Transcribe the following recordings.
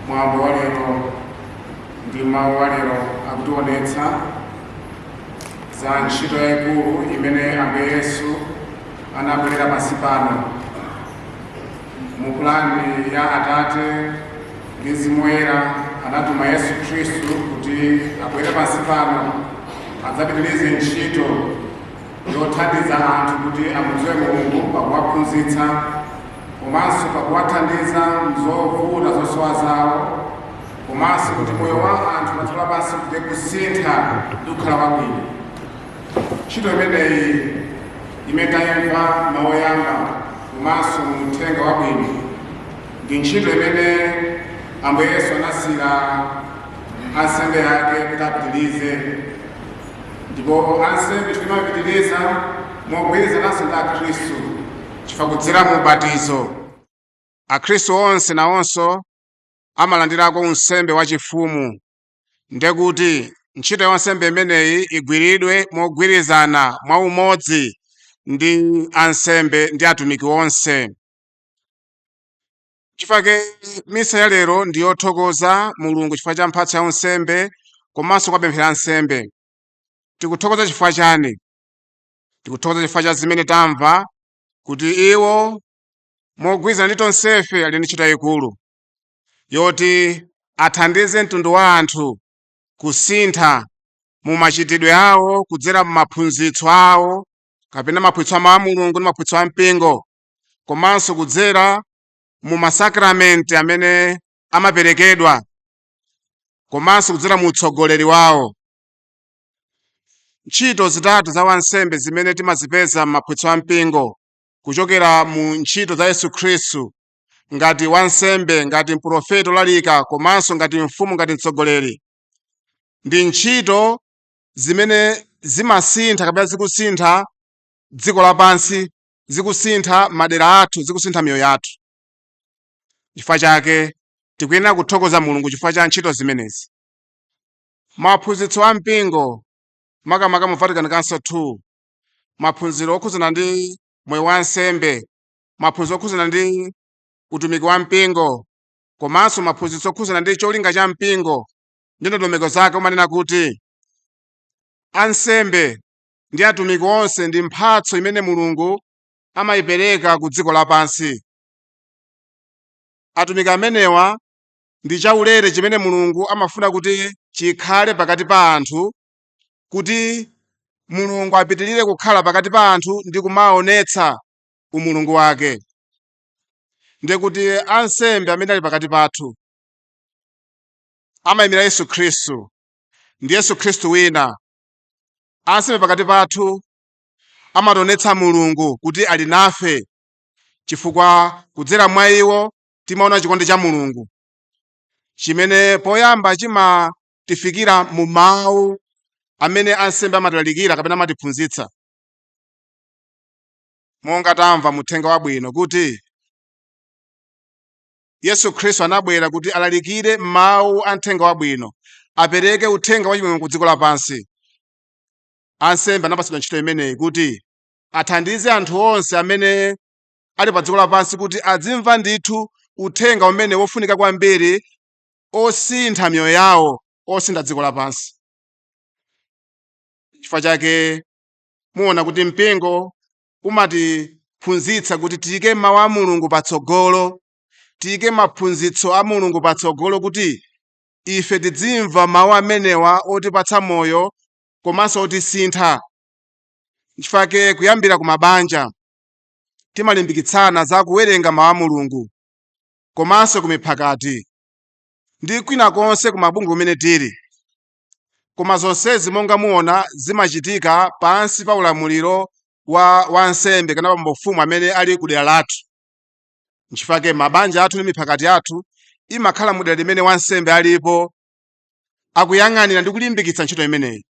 mwambo wa lero ndi mawu wa lero akutionetsa za ntchito yayikulu imene Ambuye Yesu anabwerera pansi pano mu plani ya Atate ndi Mzimu Woyera. Anatuma Yesu Khristu kuti abwere pansi pano adzapitirize ntchito yothandiza anthu kuti amudziwe Mulungu pakuwaphunzitsa komanso pakuwathandiza mzovuta zosowa zawo, komanso kuti moyo wa anthu padziko lapansi kuti kusintha ndi kukhala wabwino. Ntchito imeneyi imene tayimva mawu oyamba komanso muthenga wabwino ndi ntchito imene Ambuye Yesu anasiyira ansembe ake kuti apitirize, ndipo ansembe timapitiriza mogwirizananso ndi Akhristu chifukwa kudzera mu ubatizo Akhristu onse nawonso amalandirako unsembe wachifumu. Ndekuti ntchito ya wansembe imeneyi igwiridwe mogwirizana mwa umodzi ndi ansembe ndi atumiki onse. Chifukwa misa ya lero ndi yothokoza Mulungu chifukwa cha mphatso ya unsembe komanso kwapemphera ansembe. Tikuthokoza chifukwa chani? Tikuthokoza chifukwa cha zimene tamva kuti iwo mogwirizana ndi tonsefe ali ndi ntchito yayikulu yoti athandize mtundu wa anthu kusintha mu machitidwe awo kudzera mu maphunzitso awo kapena maphunzitso a mawu a Mulungu ndi maphunzitso a mpingo, komanso kudzera mu masakramenti amene amaperekedwa, komanso kudzera mu utsogoleri wawo. Ntchito zitatu za wansembe zimene timazipeza m'maphunzitso a mpingo kuchokera mu ntchito za Yesu Khristu ngati wansembe, ngati mprofeti olalika, komanso ngati mfumu, ngati mtsogoleri, ndi ntchito zimene zimasintha kapena zikusintha dziko lapansi, zikusintha madera athu, zikusintha miyoyo yathu. Chifukwa chake tikuyenera kuthokoza Mulungu chifukwa cha ntchito zimenezi. Maphunzitso a mpingo makamaka mu Vatican Council II, maphunziro okhuzana ndi moyo wa nsembe, maphunziro okhuzana ndi utumiki wa mpingo, komanso maphunzitso okhuzana ndi cholinga cha mpingo ndi ndondomeko zake, umanena kuti ansembe ndi atumiki onse ndi mphatso imene Mulungu amayipereka ku dziko lapansi. Atumiki amenewa ndi chaulere chimene Mulungu amafuna kuti chikhale pakati pa anthu, kuti Mulungu apitirire kukhala pakati pa anthu ndi kumaonetsa umulungu wake. Ndekuti ansembe amene ali pakati pathu amayimira Yesu Khristu, ndi Yesu Khristu wina. Ansembe pakati pathu amationetsa Mulungu kuti ali nafe, chifukwa kudzera mwa iwo timaona chikondi cha Mulungu chimene poyamba chimatifikira mu mawu amene ansembe amatilalikira kapena amatiphunzitsa. Monga tamva muthenga wabwino kuti Yesu Khristu anabwera kuti alalikire mawu a mthenga wabwino, apereke uthenga wachimwemwe ku dziko lapansi. Ansembe anapatsidwa ntchito imeneyi kuti athandize anthu onse amene ali pa dziko lapansi kuti adzimva ndithu uthenga umene wofunika kwambiri osintha miyoyo yawo, osintha dziko lapansi. Chifukwa chake muona kuti mpingo umatiphunzitsa kuti tiyike mawu a Mulungu patsogolo, tiyike maphunzitso a Mulungu patsogolo kuti ife tidzimva mawu amenewa otipatsa moyo komanso otisintha. Chifukwa kuyambira ku mabanja timalimbikitsana za kuwerenga mawu a Mulungu, komanso ku miphakati ndi kwina konse ku mabungwe kumene tili. Koma zonsezi monga muona zimachitika pansi pa ulamuliro wa wansembe kana pambofumu amene ali ku dera lathu. Nchifukwa mabanja athu ndi miphakati athu imakhala mu dera limene wansembe alipo akuyang'anira ndi kulimbikitsa ntchito imeneyi.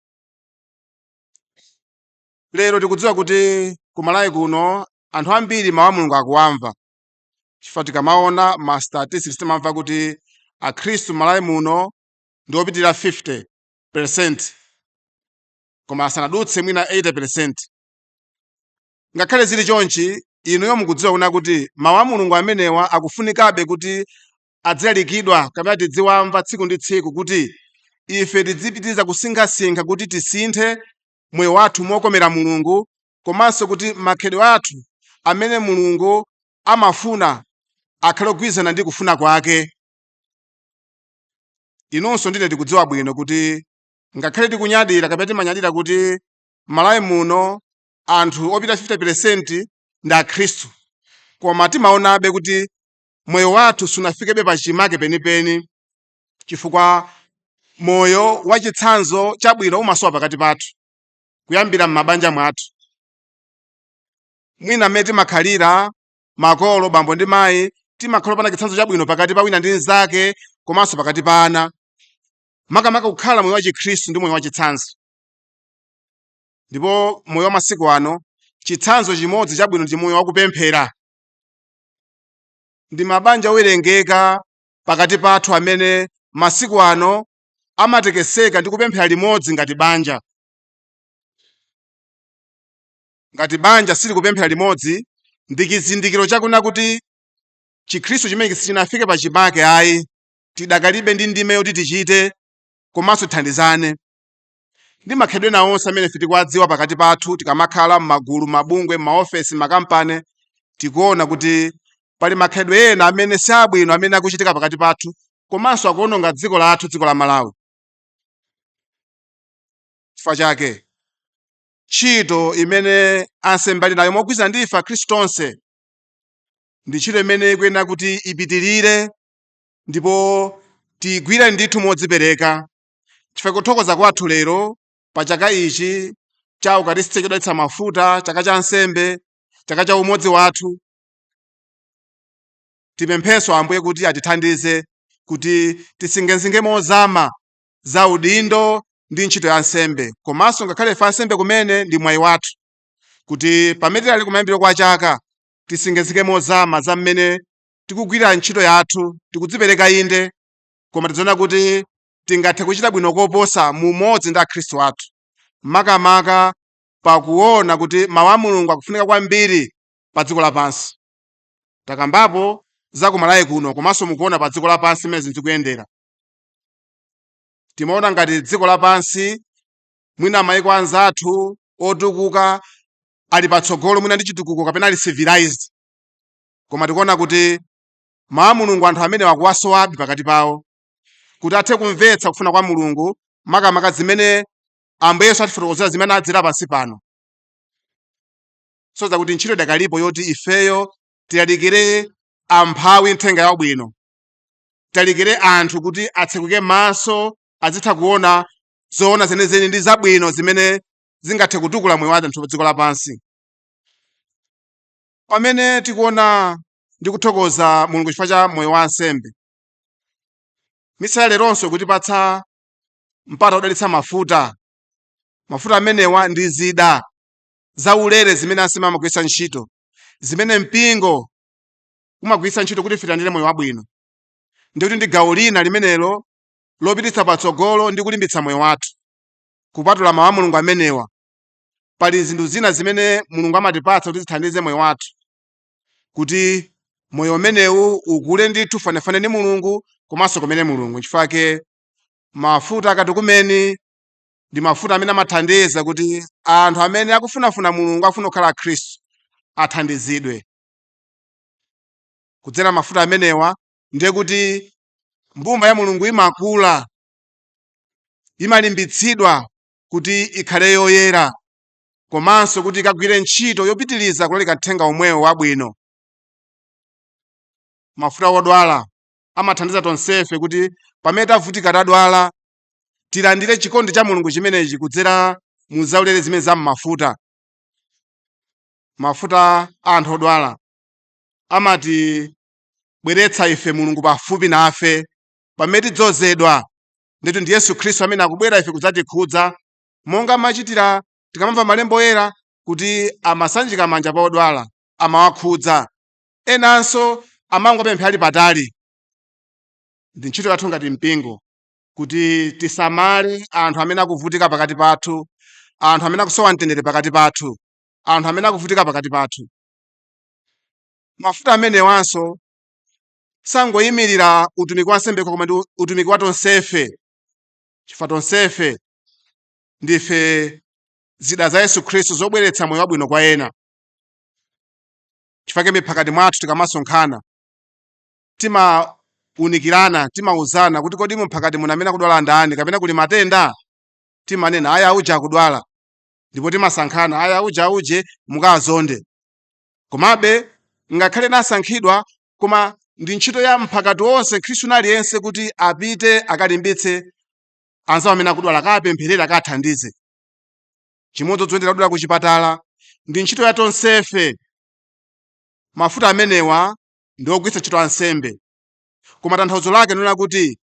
Lero tikudziwa kuti kumalawi kuno anthu ambiri mawu a Mulungu akuwamva, chifukwa tikamaona ma statistics timamva kuti Akhristu malawi muno ndi opitirira 50%, koma asanadutse mwina 80%. Ngakhale zili chonchi, inuyo mukudziwa kuna kuti mawu a Mulungu amenewa akufunikabe kuti adzilalikidwa kapena tidziwamva tsiku ndi tsiku, kuti ife tidzipitiriza kusinkhasinkha kuti tisinthe moyo wathu mokomera Mulungu, komanso kuti makhalidwe athu amene Mulungu amafuna akhale ogwirizana ndi kufuna kwake. Inunso ndine tikudziwa bwino kuti ngakhale tikunyadira kapena timanyadira kuti Malawi muno anthu opita 50% ndi Akhristu, koma timaonabe kuti moyo wathu sunafikebe pachimake penipeni, chifukwa moyo wachitsanzo chabwino umasowa pakati pathu, kuyambira m'mabanja mwathu. Mwina mmene timakhalira makolo, bambo ndi mayi, timakhala pana chitsanzo chabwino pakati pa wina ndi nzake, komanso pakati pa ana. Makamaka kukhala moyo wa Chikhristu ndi moyo wachitsanzo. Ndipo moyo wa masiku ano, chitsanzo chimodzi chabwino ndi moyo wakupemphera. Ndi mabanja owerengeka pakati pathu amene masiku ano amatekeseka ndi kupemphera limodzi ngati banja. Ngati banja sili kupemphera limodzi, ndi chizindikiro chakunena kuti Chikhristu chimene sichinafike pachimake ayi, tidakalibe ndi ndime yoti tichite, komanso tithandizane. Ndi makhalidwe ena onse amene ife tikuwadziwa pakati pathu, tikamakhala m'magulu, mabungwe, maofesi, makampani, tikuona kuti pali makhalidwe ena amene si abwino amene akuchitika pakati pathu, komanso akuononga dziko lathu, dziko la Malawi. Chifukwa chake ntchito imene ansembe ali nayo mogwirizana ndi ife Akhristu onse ndi ntchito imene ikuyenera kuti ipitirire ndipo tigwire ndithu modzipereka. Chifukwa kuthokoza kwathu lero pa chaka ichi cha Ukaristiya chodalitsa mafuta, chaka cha nsembe, chaka cha umodzi wathu, tipemphenso Ambuye kuti atithandize kuti tisingezinge mozama za udindo ndi ntchito ya nsembe, komanso ngakhale ife ansembe kumene ndi mwayi wathu, kuti pamene tili kumayambiro kwa chaka tisingezike mozama za mmene tikugwira ntchito yathu, tikudzipereka inde, koma tidziona kuti tingathe kuchita bwino koposa mu umodzi ndi Akhristu athu, makamaka pakuona kuti mawu a Mulungu akufunika kwambiri pa dziko lapansi. Takambapo za ku Malawi kuno, komanso mukuona pa dziko lapansi mmene zinthu zikuyendera. Timaona ngati dziko lapansi mwina mayiko anzathu otukuka ali patsogolo mwina ndi chitukuko kapena ali civilized, koma tikuona kuti mawu a Mulungu anthu amene wakuwasowabe pakati pawo, kuti athe kumvetsa kufuna kwa Mulungu, makamaka zimene Ambuye Yesu atifotokozera zimene adzera pansi pano. Soza kuti ntchito idakalipo yoti ifeyo tilalikire amphawi nthenga yabwino, tilalikire anthu kuti atsekuke maso, azitha kuona zoona zenizeni ndi zabwino zimene zingathe kutukula moyo wa anthu pa dziko lapansi. Pamene tikuona ndi kuthokoza Mulungu chifukwa cha moyo wa ansembe, misa ya leronso kutipatsa mpata wodalitsa mafuta. Mafuta amenewa ndi zida zaulere zimene ansembe amagwiritsa ntchito, zimene mpingo umagwiritsa ntchito kuti ife tilandire moyo wabwino, ndi kuti ndi gawo lina limenelo lopititsa patsogolo ndi kulimbitsa moyo wathu. Kupatula mawu a Mulungu amenewa, pali zinthu zina zimene Mulungu amatipatsa kuti zithandize moyo wathu, kuti moyo umenewu ukule ndithu fanefane ndi Mulungu, komanso kumene Mulungu. Chifukwa mafuta akatikumeni ndi mafuta amene amathandiza kuti anthu amene akufunafuna Mulungu, akufuna kukhala Akhristu, athandizidwe. Kudzera mafuta amenewa ndiye kuti mbumba ya Mulungu imakula, imalimbitsidwa kuti ikhale yoyera, komanso kuti ikagwire ntchito yopitiriza kulalika uthenga omwewo wabwino. Mafuta odwala amathandiza tonsefe kuti pamene tavutika tadwala tilandire chikondi cha Mulungu chimenechi kudzera mu zaulere zimene za m'mafuta. Mafuta a anthu odwala amatibweretsa ife Mulungu pafupi nafe pamene tidzozedwa, ndiye ndi Yesu Khristu amene akubwera ife kudzatikhudza, monga machitira tikamamva Malemba Oyera kuti amasanjika manja pa odwala, amawakhudza. Enanso amangopemphera ali patali. Ndi ntchito yathu ngati mpingo kuti tisamale anthu amene akuvutika pakati pathu, anthu amene akusowa mtendere pakati pathu, anthu amene akuvutika pakati pathu. Mafuta amenewanso sangoyimirira utumiki wa nsembe koma ndi utumiki wa tonsefe, chifukwa tonsefe ndife zida za Yesu Khristu zobweretsa moyo wabwino kwa ena. Chifukwa miphakati mwathu tikamasonkhana timaunikirana, timauzana kuti kodi mphakati muno amene akudwala ndani, kapena kuli matenda, timanena aya uje akudwala, ndipo timasankhana aya uje mukazonde. Komabe ngakhale nasankhidwa, koma ndi ntchito ya mphakati wonse Khristu aliyense kuti apite akalimbitse anzawo amene akudwala, kapempherera, akathandize. Chimodzi choyendera kudwala ku chipatala ndi ntchito ya tonsefe. Mafuta amenewa ndi ogwiritsa ntchito ansembe, koma tanthauzo lake nona kuti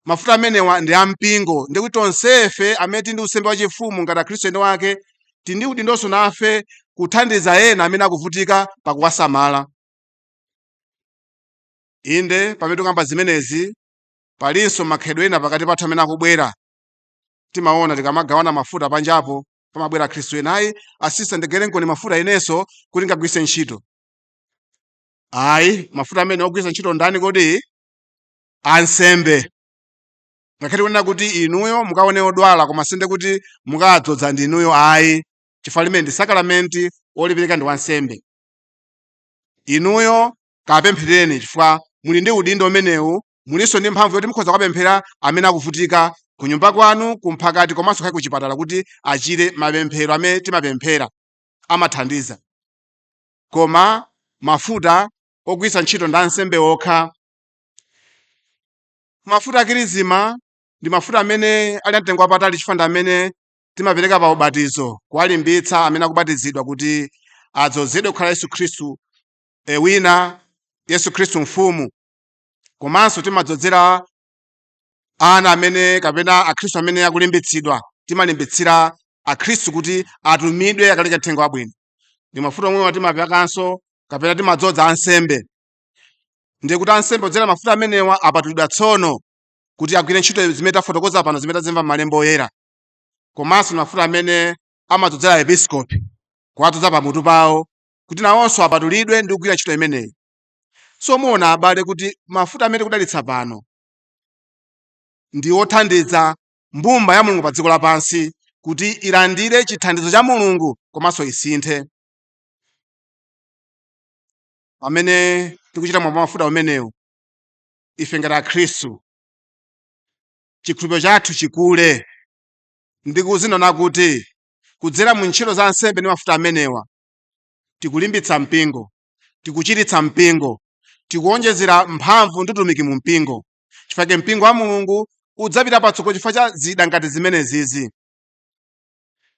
mafuta amenewa ndi ampingo, ndi kuti tonsefe amene tili ndi usembe wachifumu ngati Khristu ene wake tili ndi udindonso nafe kuthandiza ena amene akuvutika pakuwasamala. Inde pamene tikamba zimenezi palinso makhalidwe ena pakati pathu amene akubwera. Timaona tikamagawana mafuta panjapo pamabwera Khristu ena, ayi asista ndigere nkoni mafuta inenso kuti ngagwiritse ntchito. Ayi, mafuta amene ogwiritsa ntchito ndani kodi? Ansembe. Ngakhale kunena kuti inuyo mukaone odwala koma sinde kuti mukadzoza ndi inuyo, ayi, chifukwa limene ndi sakalamenti olipereka ndi wansembe. Inuyo kapemphereni chifukwa muli ndi udindo umenewu, mulinso ndi mphamvu yoti mukhoza kupemphera amene akuvutika ku nyumba kwanu, kumphakati, komanso kai ku chipatala kuti achire. Mapemphero amene timapemphera amathandiza, koma mafuta ogwiritsa ntchito ndi ansembe okha. Mafuta akirizima ndi mafuta amene ali amtengo wapatali, chifukwa ndi amene timapereka pa ubatizo kuwalimbitsa amene akubatizidwa kuti adzozedwe kukhala Yesu Khristu wina, Yesu Khristu mfumu. Komanso timadzozera ana amene kapena akhristu amene akulimbitsidwa, timalimbitsira akhristu kuti atumidwe akaleke uthenga wabwino. Ndi mafuta omwewa timaperekanso kapena timadzoza ansembe. Ndiye kuti ansembe odzera mafuta amenewa apatulidwa tsono kuti agwire ntchito zimene tafotokoza pano, zimene tazimva m'malemba oyera. Komanso mafuta amene amadzozera episkopi kuwadzoza pamutu pawo kuti nawonso apatulidwe ndi kugwira ntchito imeneyi. So muona abale kuti mafuta amene tikudalitsa pano ndi othandiza mbumba ya Mulungu pa dziko lapansi kuti ilandire chithandizo cha Mulungu komanso isinthe. Pamene tikuchita mwambo mafuta umenewu, ife ngati akhristu chikhulupiriro chathu chikule, ndi kuzinena kuti kudzera mu ntchito za ansembe ndi mafuta amenewa tikulimbitsa mpingo, tikuchiritsa mpingo, tikuonjezera mphamvu ndi utumiki mu mpingo. Chifukwa mpingo wa Mulungu udzapita patsogolo chifukwa cha zida ngati zimenezizi.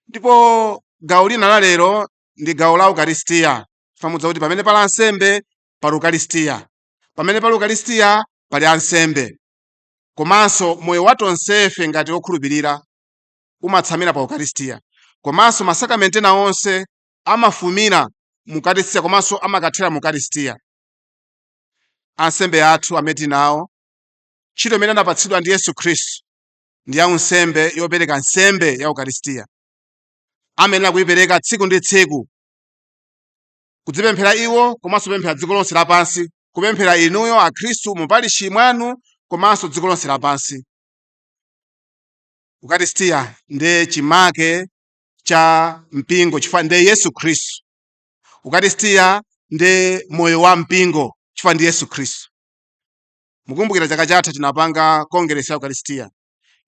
Ndipo gawo lina la lero ndi gawo la Ukaristiya. Famudza kuti pamene pali ansembe pali Ukaristiya, pamene pali Ukaristiya pali ansembe. Komanso moyo wa tonsefe ngati okhulupirira umatsamira pa Ukaristiya, komanso masakramenti ena onse amafumira mu Ukaristiya, komanso amakathera mu Ukaristiya. Ansembe athu amene tinawo, ntchito imene anapatsidwa ndi Yesu Khristu ndi ya unsembe, yopereka nsembe ya Ukaristiya. Amene akuyipereka tsiku ndi tsiku, kudzipemphera iwo komanso kupemphera dziko lonse lapansi, kupemphera inuyo akhristu mu parishi mwanu komanso dziko lonse lapansi. Ukaristiya ndiye chimake cha mpingo chifukwa ndiye Yesu Khristu. Ukaristiya ndiye moyo wa mpingo chifukwa ndi Yesu Khristu. Mukumbukira chaka chatha tinapanga kongeresi ya Ukaristiya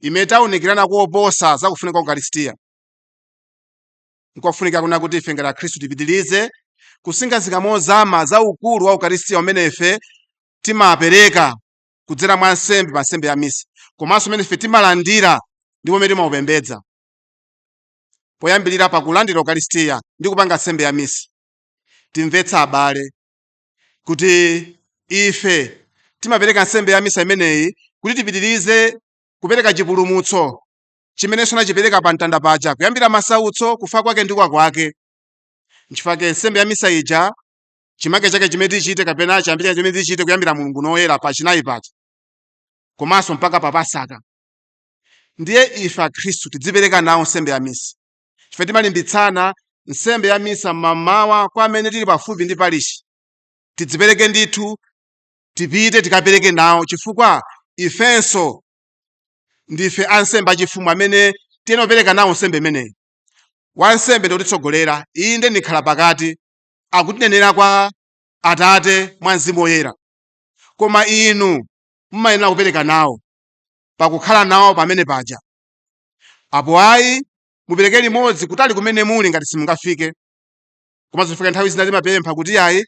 imene taunikirana kuoposa za kufunika kwa Ukaristiya. Nkofunika kuna kuti ife ngati akhristu tipitirize kusingazika mozama za ukulu wa Ukaristiya umene ife timapereka kudzera mwa nsembe pa nsembe ya misa, komanso umene ife timalandira ndipo umene timaupembedza. Poyambirira pakulandira Ukaristiya ndi kupanga nsembe ya misa, timvetsa abale kuti ife timapereka nsembe ya misa imeneyi kuti tipitirize kupereka chipulumutso chimenenso anachipereka pa mtanda paja, kuyambira masautso, kufa kwake ndi kwake. N'chifukwa nsembe ya misa ija chimake chake chimene tichite kapena chiyambire chimene tichite kuyambira Mulungu noyera pachinayi paja, komanso mpaka pa Pasaka. Ndiye ife akhristu tidzipereka nawo nsembe ya misa. Chifukwa timalimbitsana nsembe ya misa mmamawa kwa amene tili pafupi ndi parishi. Tidzipereke ndithu tipite tikapereke nawo, chifukwa ifenso ndife ansembe achifumu amene tiyenera kupereka nawo nsembe imeneyi. Wansembe ndikutitsogolera, inde ndikhala pakati, akutinenera kwa Atate mwa Mzimu Woyera, koma inu mumayenera kupereka nawo pakukhala nawo pamene paja. Apo ayi mupereke limodzi kutali kumene muli ngati simungafike. Komanso chifukwa nthawi zina timapempha kuti ayi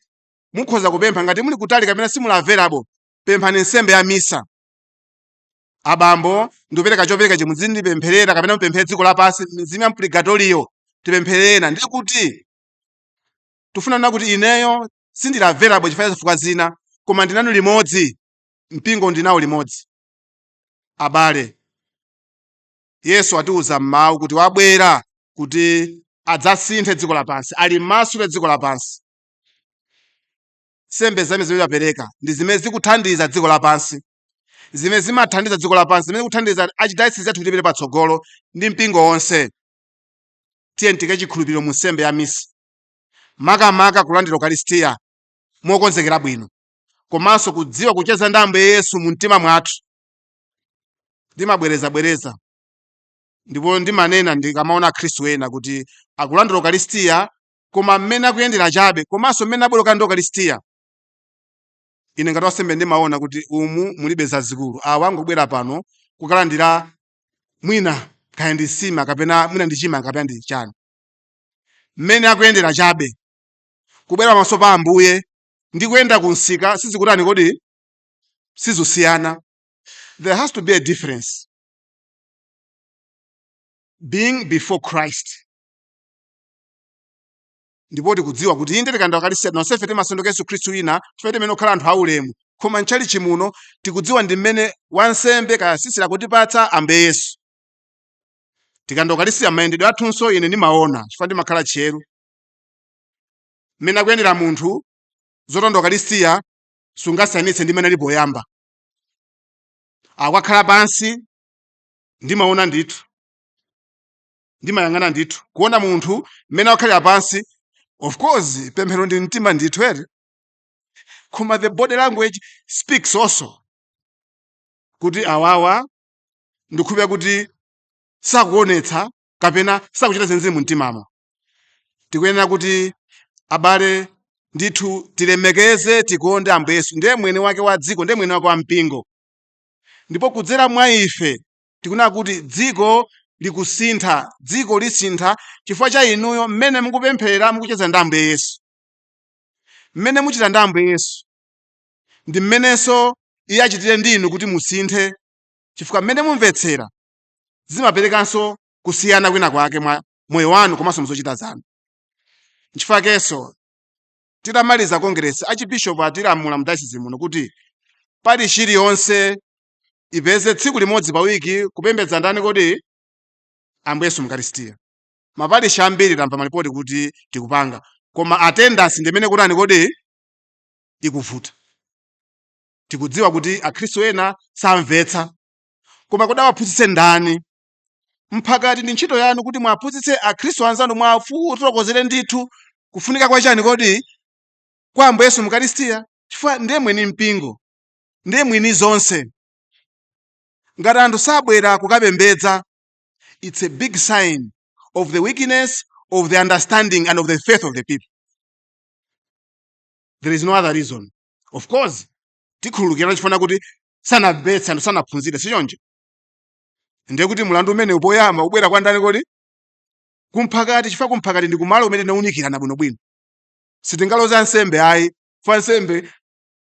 mukhoza kupempha ngati muli kutali kapena simuli available, pemphani nsembe ya misa. Abambo ndikupereka chopereka chimwe muzindipempherera kapena mupemphere dziko lapansi, mizimu ya mpurigatoriyo tipempherena. Ndi kuti tifunana kuti ineyo sindili available chifukwa zifukwa zina, koma ndinanu limodzi, mpingo ndinawo limodzi. Abale, Yesu atiuza m'mawu kuti wabwera kuti adzasinthe dziko lapansi, ali m'masule dziko lapansi. Nsembe zimene zimapereka ndi zimene zikuthandiza dziko lapansi, zimene zimathandiza dziko lapansi, zimene zikuthandiza achidayosisi athu kuti tipite patsogolo ndi mpingo wonse. Tiye tiyike chikhulupiriro mu nsembe ya misa, makamaka kulandira Ukaristiya mokonzekera bwino, komanso kudziwa kucheza ndi Ambuye Yesu mu mtima mwathu. Ndimabwereza ndipo ndimanena ndikamaona akhristu ena kuti akulandira Ukaristiya koma mmene akuyendera chabe, komanso mmene abwera ndi Ukaristiya. Ine ngati wansembe ndimaona kuti umu mulibe zazikulu. Awa angobwera pano kukalandira mwina kaya ndi nsima kapena mwina ndi chima kapena ndi chani. Mmene akuyendera chabe, kubwera pamaso pa Ambuye ndi kuyenda kunsika sizikutani kodi sizosiyana. There has to be a difference. Being before Christ. Ndipo tikudziwa kuti inde tikanda Ukaristiya nonsefe timasanduka Yesu Khristu wina chifukwa timene okhala anthu aulemu, koma ntchali chimuno tikudziwa ndi mmene wansembe kayasisira kutipatsa Ambuye Yesu. Tikanda Ukaristiya mayendedwe athunso ine ndimaona chifukwa ndimakhala tcheru. Mmene akuyendera munthu zotonda Ukaristiya sungasiyanitse ndi mmene ali poyamba. Akakhala pansi ndimaona ndithu, ndimayang'ana ndithu kuona munthu mmene akhalira pansi. Of course pemphero ndi mtima ndithu ere, koma the body language speaks also kuti awawa ndikhupa kuti sakuonetsa kapena sakuchita zenizeni mu mtimamo. Tikuyenera kuti abale ndithu tilemekeze tikonde Ambuye Yesu, ndiye mwene wake wa dziko, ndiye mwene wake wa mpingo. Ndipo kudzera mwa ife tikunena kuti dziko likusintha, dziko lisintha chifukwa cha inuyo mmene mukupemphera mukucheza ndi Ambuye Yesu. Mmene muchita ndi Ambuye Yesu ndi mmenenso Iye achitire ndi inu kuti musinthe, chifukwa mmene mumvetsera zimaperekanso kusiyana kwina kwake mwa moyo wanu komanso mzochita zanu. Nchifukwakenso titamaliza kongresi achibishopu atilamula mu dayosisi muno kuti parishi iliyonse ipeze tsiku limodzi pa wiki kupembedza ndani kodi Ambuye Yesu mukaristiya. Maparishi ambiri tamva malipoti kuti tikupanga, koma attendance ndimene kutani kodi ikuvuta. Tikudziwa kuti akhristu ena samvetsa, koma kodi awaphunzitse ndani? Mphakati ndi ntchito yanu kuti mwaphunzitse akhristu anzanu, mwafotokozere ndithu kufunika kwa chani kodi kwa Ambuye Yesu mukaristiya, chifukwa ndiye mwini mpingo, ndiye mwini zonse. Ngati anthu sabwera kukapembedza, it's a big sign of the weakness of the understanding and of the faith of the people. There is no other reason. Of course, tikhululukira chifuna kuti sanamvetse anthu sanaphunzire, sichonje. Ndiye kuti mulandu umene upoyamba ubwera kwa ndani kodi? Kumphakati, chifukwa kumphakati ndi kumalo umene tinawunikirana bwinobwino. Sitingaloza ansembe ayi, fa ansembe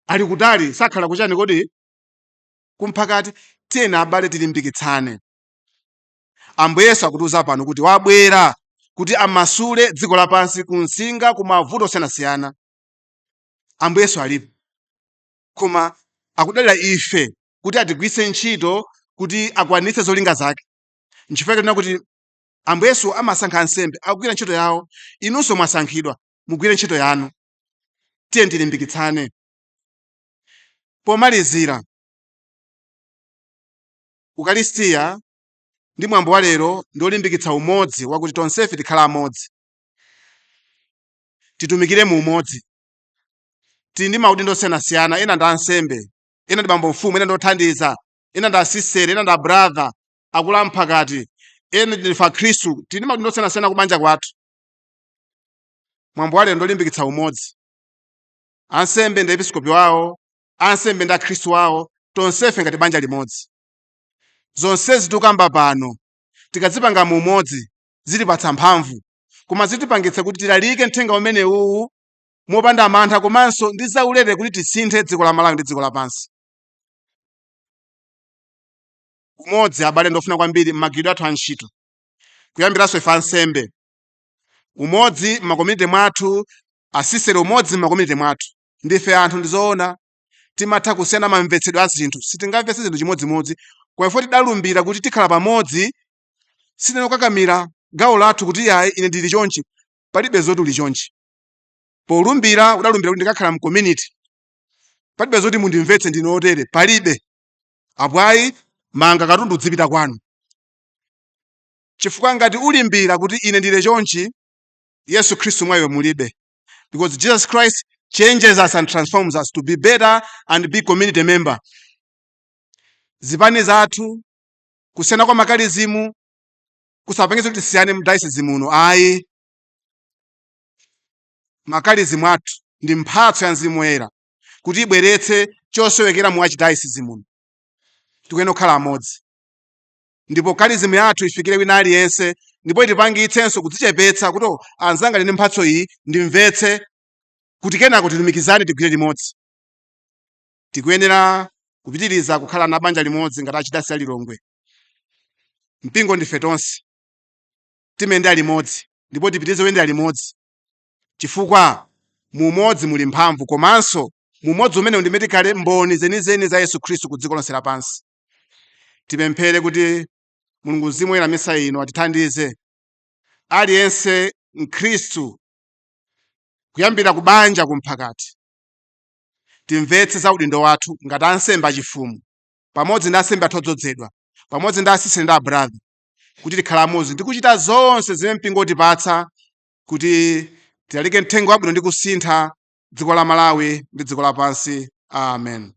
ali kutali sakhala kuchani kodi? Kumphakati. Tiyena abale tilimbikitsane. Ambuye Yesu akutiuza pano kuti wabwera kuti amasule dziko lapansi kunsinga kumavuto osiyanasiyana. Ambuye Yesu alipo, koma akudalira ife kuti atigwiritse ntchito kuti akwanitse zolinga zake. Nchifukwa tinena kuti Ambuye Yesu amasankha ansembe akugwira ntchito yawo, inunso mwasankhidwa mugwire ntchito yanu. Tiye tilimbikitsane. Pomalizira, Ukaristiya ndi mwambo wa lero ndi olimbikitsa umodzi wakuti tonsefe tikhala amodzi, titumikire mu umodzi, tili ndi maudindo osiyanasiyana. Ena ndi ansembe, ena ndi bambo mfumu, ena ndi othandiza, ena ndi asistere, ena ndi abrother, akulu amphakati, ena ndife akhristu. Tili ndi maudindo osiyanasiyana kubanja kwathu. Mwambo wa lero ndolimbikitsa umodzi. Ansembe ndi episkopi wawo, ansembe ndi akhristu wawo, tonsefe ngati banja limodzi. Zonsezi tikukamba pano tikazipanga mu umodzi zitipatsa mphamvu, koma zitipangitsa kuti tilalike mthenga umenewu mopanda mantha, komanso ndi zaulere kuti tisinthe dziko la Malawi ndi dziko lapansi. Umodzi abale ndofuna kwambiri m'magwiridwe athu a ntchito, kuyambiranso ife ansembe. Umodzi m'makomuniti mwathu, asistere umodzi m'makomuniti mwathu. Ndife anthu ndizoona timatha kusiyana mamvetsedwe a zinthu, sitingamvetse zinthu chimodzimodzi, koma ifo tidalumbira kuti tikhala pamodzi, sitinokakamira gawo lathu kuti ayi ine ndili chonchi, palibe zoti uli chonchi. Polumbira udalumbira kuti ndikakhala mcommunity, palibe zoti mundimvetse ndine otere, palibe. Apwayi manga katundu udzipita kwanu. Chifukwa ngati ulimbira kuti ine ndile chonchi, Yesu Khristu mwa iwe mulibe. Because Jesus Christ changes us and transforms us to be better and be community member. Zipani zathu, kusiyana kwa makalizimu, kusapangitsa kuti tisiyane mu diocese muno. Ayi. Makalizimu athu ndi mphatso ya Mzimu Woyera kuti ibweretse chosowekera mu archdiocese muno. Tikuyenera kukhala amodzi. Ndipo kalizimu yathu ifikire wina aliyense, ndipo itipangitsenso kudzichepetsa kuti anzanga ndine mphatso iyi ndimvetse, kuti kenako tilumikizane tigwire limodzi. Tikuyenera kupitiriza kukhala na banja limodzi ngati achidasi alilongwe. Mpingo ndife tonse, timenda limodzi, ndipo tipitirize kuyenda limodzi. Chifukwa mu umodzi muli mphamvu, komanso mu umodzi umene ndimene tikhale mboni zenizeni za Yesu Khristu ku dziko lonse lapansi. Tipemphere kuti Mulungu Mzimu Woyera misa ino atithandize aliyense mkhristu kuyambira kubanja kumphakati. Timvetse za udindo wathu ngati ansembe achifumu, pamodzi ndi ansembe athu odzozedwa, pamodzi ndi asistere ndi abrother, kuti tikhala amodzi ndi kuchita zonse zimene mpingo utipatsa kuti tilalike mthenga wabwino ndi kusintha dziko la Malawi ndi dziko lapansi. Amen.